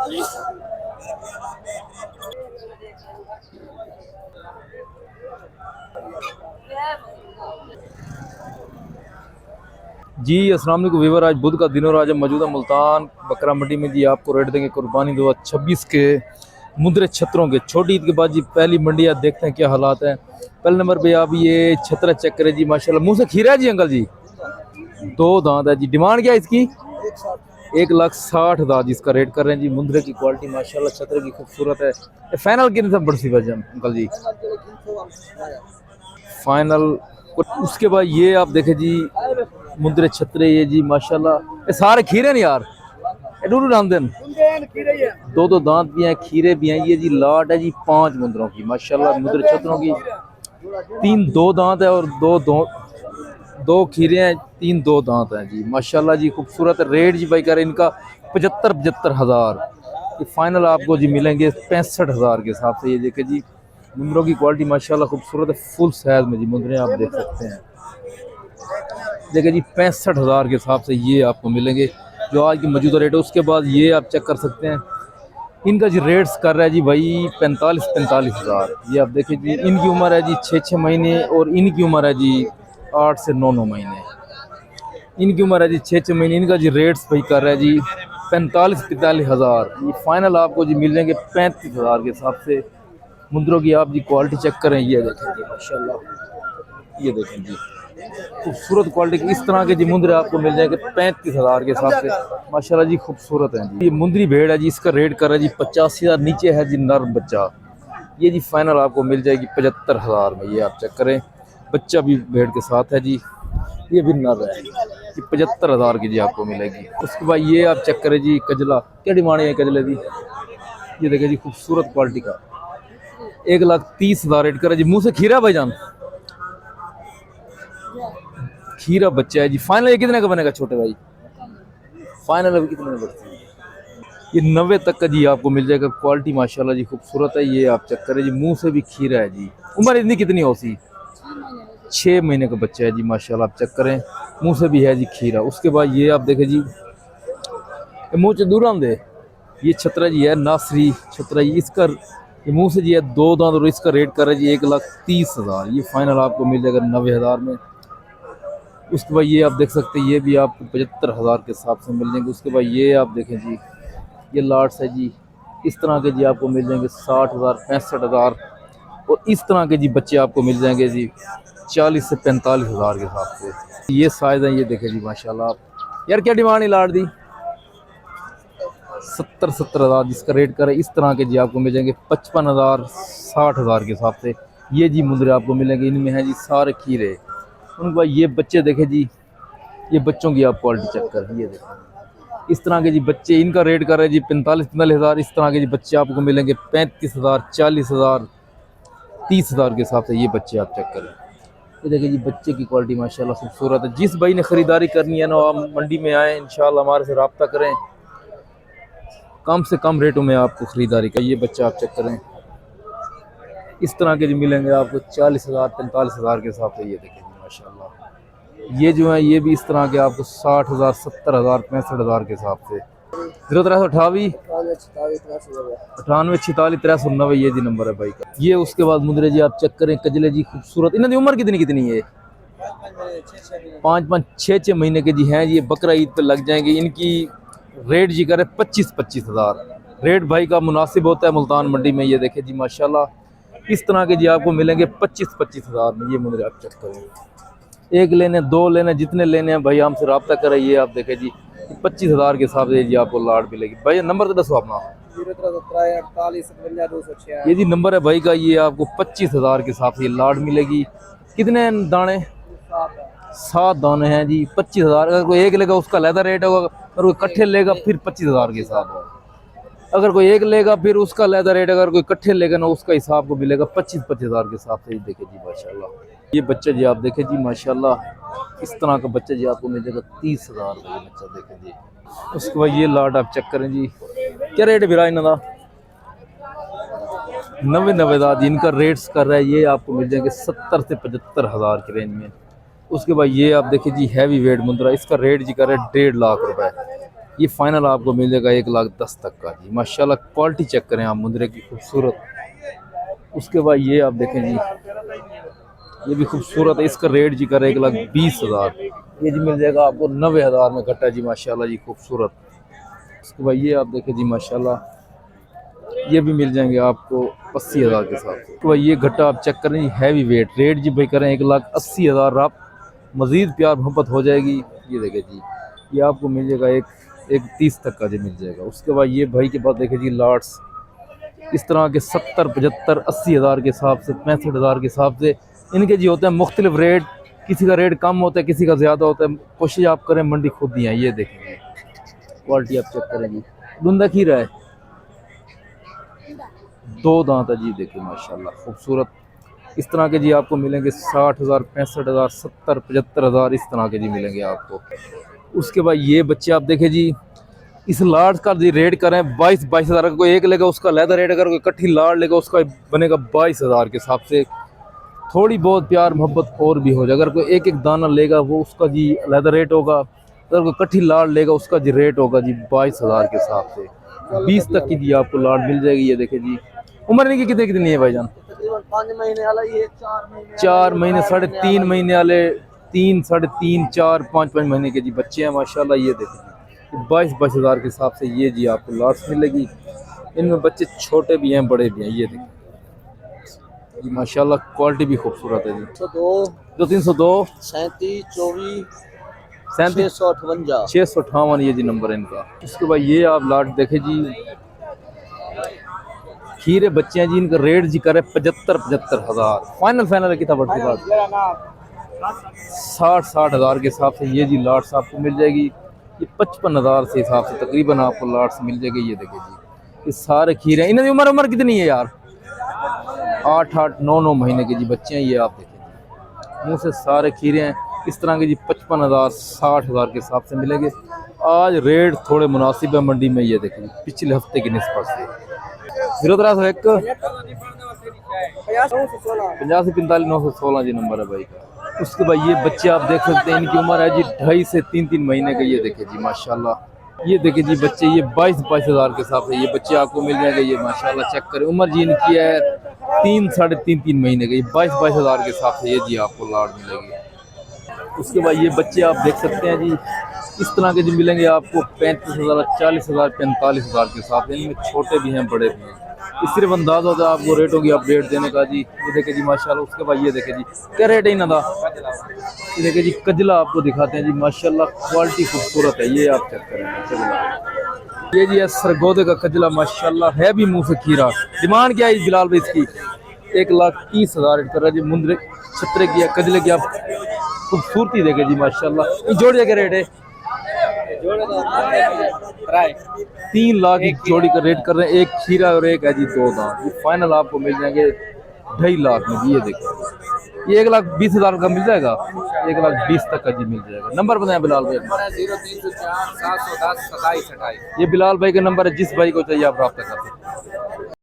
जी अस्सलाम वालेकुम वीवर, आज बुध का दिन और आज हम मौजूदा मुल्तान बकरा मंडी में जी आपको रेट देंगे कुर्बानी 2026 के मुंदरे छतरों के। छोटी ईद के बाद जी पहली मंडी, आप देखते हैं क्या हालात हैं। पहले नंबर पे आप ये छतरा चेक करें जी, माशाल्लाह मुंह से खीरा है जी अंकल जी, 2 दांत है जी। डिमांड क्या है इसकी? 1,60,000 जिसका रेट कर रहे हैं जी। मुंदरे की क्वालिटी माशाल्लाह छतरे की खूबसूरत है। फाइनल कितने से बढ़ती वजह अंकल जी? फाइनल। उसके बाद ये आप देखें जी मुंदरे छतरे, ये जी माशाल्लाह ये सारे खीरे नहीं यार, डूडू रामदन 2 दांत भी हैं, खीरे भी हैं। ये जी लाट है जी 5 मुंदरों की माशाल्लाह। मुंदरे छतरों की 2 दांत है और दो खीरे हैं, 2 दांत हैं जी माशाल्लाह जी खूबसूरत। रेट जी भाई कर इनका 75 हज़ार। ये फाइनल आपको जी मिलेंगे 65,000 के हिसाब से। ये देखे जी मुंदरों की क्वालिटी माशाल्लाह खूबसूरत है, फुल साइज में जी मुंदरे आप देख सकते हैं। देखिए जी 65,000 के हिसाब से ये आपको मिलेंगे जो आज की मौजूदा रेट है। उसके बाद ये आप चेक कर सकते हैं, इनका जी रेट्स कर रहा है जी भाई 45 हज़ार। ये आप देखिए जी इनकी उम्र है जी 6 महीने और इनकी उम्र है जी 8 से 9 महीने। इनकी उम्र है जी 6 महीने। इनका जी रेट्स भाई कर रहा है जी 45 हज़ार। ये फाइनल आपको जी मिल जाएंगे 35,000 के हिसाब से। मुंदरों की आप जी क्वालिटी चेक करें, ये देखें जी माशाल्लाह, ये देखें जी खूबसूरत क्वालिटी की इस तरह के जी मुंदरे आपको मिल जाएंगे 35,000 के हिसाब से माशाल्लाह जी खूबसूरत हैं जी। ये मुंदरी भेड़ है जी, इसका रेट कर रहा है जी 85,000। नीचे है जी नर बच्चा, ये जी फाइनल आपको मिल जाएगी 75,000 में। ये आप चेक करें, बच्चा भी भेड़ के साथ है जी, ये भी नर है। ये 75,000 की जी आपको मिलेगी। उसके बाद ये आप चेक करें जी कजला, क्या डिमांड है कजले की? ये देखें जी खूबसूरत क्वालिटी का 1,30,000 रेट कर रहा है जी। मुँह से खीरा भाईजान, खीरा बच्चा है जी। फाइनल ये कितने का बनेगा छोटे भाई? फाइनल अभी कितने में बढ़ती है? ये 90 तक का जी आपको मिल जाएगा। क्वालिटी माशाल्लाह जी खूबसूरत है। ये आप चेक करें जी, मुंह से भी खीरा है जी। उम्र इतनी कितनी होती? 6 महीने का बच्चा है जी माशाल्लाह। आप चेक करें, मुंह से भी है जी खीरा। उसके बाद ये आप देखें जी मुँह से दूर आम दे, ये छतरा जी है नासरी छतरा जी। इसका ये मुँह से जी है 2 दांत और इसका रेट कर रहा है जी 1,30,000। ये फाइनल आपको मिल जाएगा 90,000 में। उसके बाद ये आप देख सकते हैं, ये भी आपको 75,000 के हिसाब से मिल जाएंगे। उसके बाद ये आप देखें जी, ये लाट्स है जी, इस तरह के जी आपको मिल जाएंगे 60,000 65,000। और इस तरह के जी बच्चे आपको मिल जाएंगे जी 40 से 45,000 के हिसाब से। ये साइज़ है, ये देखें जी माशाल्लाह। आप यार क्या डिमांड है लाट दी? 70,000 जिसका रेट करे। इस तरह के जी आपको मिल जाएंगे 55,000 60,000 के हिसाब से। ये जी मुंदरे आपको मिलेंगे, इनमें है जी सारे खीरे। उनके बाद ये बच्चे देखे जी, ये बच्चों की आप क्वालिटी चेक कर, ये देखें इस तरह के जी बच्चे। इनका रेट कर रहे हैं जी 45,000। इस तरह के जी बच्चे आपको मिलेंगे 35,000 40,000 30,000 के हिसाब से। ये बच्चे आप चेक करें, ये देखिए जी बच्चे की क्वालिटी माशाल्लाह खूबसूरत है। जिस भाई ने ख़रीदारी करनी है ना, आप मंडी में आए, इंशाल्लाह हमारे से रब्ता करें, कम से कम रेटों में आपको ख़रीदारी का। ये बच्चा आप चेक करें, इस तरह के जो मिलेंगे आपको 40,000 45,000 के हिसाब से। ये देखें माशाल्लाह, ये जो है ये भी इस तरह के आपको 60,000 70,000 65,000 के हिसाब से। 0328 98 46 390, ये जी नंबर है भाई का। ये उसके बाद मुंदरे जी आप चेक करें कजले जी खूबसूरत। इन्होंने उम्र कितनी कितनी है? 5 6 महीने के जी हैं। ये बकरा ईद पे लग जाएंगे। इनकी रेट जी करे 25,000। रेट भाई का मुनासिब होता है मुल्तान मंडी में। ये देखे जी माशाल्लाह, इस तरह के जी आपको मिलेंगे 25,000 में। ये मुंदरे आप चेक करें, एक लेने 2 लेने जितने लेने हैं भाई हमसे रब्ता करें। ये आप देखें जी 25,000 के हिसाब से जी आपको लाट मिलेगी। भाई नंबर तो दसो अपना। ये जी नंबर है भाई का। ये आपको 25,000 के हिसाब से ये लाट मिलेगी। कितने दाने? 7 दाने हैं जी 25,000। अगर कोई एक लेगा उसका अलग रेट होगा, अगर कोई इकट्ठे लेगा फिर 25,000 के हिसाब है। अगर कोई एक लेगा फिर उसका अलग रेट, अगर कोई इकट्ठे लेगा ना उसका हिसाब को मिलेगा 25,000 के हिसाब से। देखे जी माशाल्लाह, ये बच्चा जी आप देखें जी माशाल्लाह, इस तरह का बच्चा जी आपको मिल जाएगा 30,000 का। ये बच्चा देखें जी। उसके बाद ये लाट आप चेक करें जी, क्या रेट है बिरा इनका? 90,000 इनका रेट्स कर रहा है। ये आपको मिल जाएंगे 70 से 75,000 की रेंज में। उसके बाद ये आप देखिए जी हैवी वेट मुंदरा, इसका रेट जी कर रहा है 1.5 लाख रुपए। ये फाइनल आपको मिल जाएगा 1,10,000 तक का जी। माशाल्लाह क्वालिटी चेक करें आप मुंद्रे की खूबसूरत। उसके बाद ये आप देखें जी, ये भी खूबसूरत है, इसका रेट जी कर 1,20,000। ये जी मिल जाएगा आपको 90,000 में घट्टा जी माशाल्लाह जी खूबसूरत। उसके बाद ये आप देखें जी माशाल्लाह, ये भी मिल जाएंगे आपको 80,000 के साथ। तो भाई ये घट्टा आप चेक करें जी, हैवी वेट, रेट जी भाई करें 1,80,000। आप मज़ीद प्यार मोहब्बत हो जाएगी। ये देखें जी, ये आपको मिल जाएगा एक 30 तक का जी मिल जाएगा। उसके बाद ये भाई के पास देखें जी लाट्स, इस तरह के 70, 75, 80,000 के हिसाब से, 65,000 के हिसाब से इनके जी होते हैं मुख्तलिफ रेट। किसी का रेट कम होता है, किसी का ज़्यादा होता है। कोशिश आप करें, मंडी खुद ही है। ये देखेंगे क्वालिटी आप चेक करें जी, धुंधा खीरा है, 2 दांत है जी। देखिए माशाल्लाह खूबसूरत। इस तरह के जी आपको मिलेंगे 60,000, 65,000, 70, 75,000 इस तरह के जी मिलेंगे आपको। उसके बाद ये बच्चे आप देखें जी, इस लाड़ का जी रेट करें 22,000 का। कोई एक लेगा उसका लहदा रेट, अगर कोई कट्ठी लाड़ लेगा उसका बनेगा 22,000 के हिसाब से। थोड़ी बहुत प्यार मोहब्बत और भी हो जाए। अगर कोई एक एक दाना लेगा वो उसका जी लहदा रेट होगा। अगर कोई कट्ठी लाड़ लेगा उसका जी रेट होगा जी 22,000 के हिसाब से। 20 तक की जी आपको लाड़ मिल जाएगी। ये देखे जी, उम्र इनकी कितने कितनी है भाईजान? 5 महीने वाला ये 4 महीने, 3.5 महीने वाले, 3, 3.5, 4, 5 महीने के जी बच्चे हैं माशाल्लाह। ये देखिए 22,000 के हिसाब से ये जी आपको लाट्स मिलेगी। इनमें बच्चे छोटे भी हैं, बड़े भी हैं। ये देखिए जी माशाल्लाह क्वालिटी भी खूबसूरत है जी। 302 37 24 37 658 658 ये जी नंबर है इनका। उसके बाद ये आप लाट देखे जी, खीरे बच्चे हैं जी, इनका रेट जी करे 75,000। फाइनल कितना बढ़ती बात 60,000 के हिसाब से ये जी लाट्स आपको मिल जाएगी। ये 55,000 से हिसाब से तकरीबन आपको लाट्स मिल जाएगी। ये देखे जी, ये सारे खीरे हैं। इनकी उम्र कितनी है यार? 8, 9 महीने के जी बच्चे हैं। ये आप देखें मुँह से सारे खीरे हैं इस तरह के जी। 55,000, 60,000 के हिसाब से मिलेंगे। आज रेट थोड़े मुनासिब है मंडी में। ये देखें पिछले हफ्ते की निस्बत से 0301 50 से 45 916 जी नंबर है भाई का। उसके बाद ये बच्चे आप देख सकते हैं, इनकी उम्र है जी 2.5 से 3 महीने का। ये देखे जी माशाल्लाह। ये देखे जी बच्चे, ये 22,000 के हिसाब से ये बच्चे आपको मिल जाएंगे। ये माशाल्लाह चेक करें, उम्र जी इनकी है 3, 3.5 महीने का। ये 22,000 के हिसाब से ये जी आपको लाड़ मिलेगी। उसके बाद ये बच्चे आप देख सकते हैं जी, इस तरह के जी मिलेंगे आपको 35,000, 40,000, 45,000 के हिसाब से। इनमें छोटे भी हैं, बड़े भी हैं। इस सिर्फ अंदाजा होता है आपको रेट होगी अपडेट देने का जी। ये देखे जी माशाल्लाह। उसके बाद ये देखे जी क्या रेट है इन्हों का। ये देखे जी कजला आपको दिखाते हैं जी माशाल्लाह, क्वालिटी खूबसूरत है। ये आप चेक करें कजला। ये जी है सरगोदे का कजला माशाल्लाह, है भी मुँह से खीरा। डिमांड क्या है बिलाल भाई इसकी? 1,30,000 रेट कर रहा है जी। मुंद्रे छतरे की कजले की आप खूबसूरती देखे जी माशाल्लाह। जोड़े का रेट है 3 लाख की जोड़ी का रेट कर रहे हैं। एक खीरा और एक है जी 2 दांत। ये फाइनल आपको मिल जाएंगे 2.5 लाख में जी। ये देखिए ये 1,20,000 का मिल जाएगा, 1,20,000 तक का जी मिल जाएगा। नंबर बताएं बिलाल भाई। 0304 710 27 28। ये बिलाल भाई का नंबर है, जिस भाई को चाहिए आप रब्ता कर सकते हैं।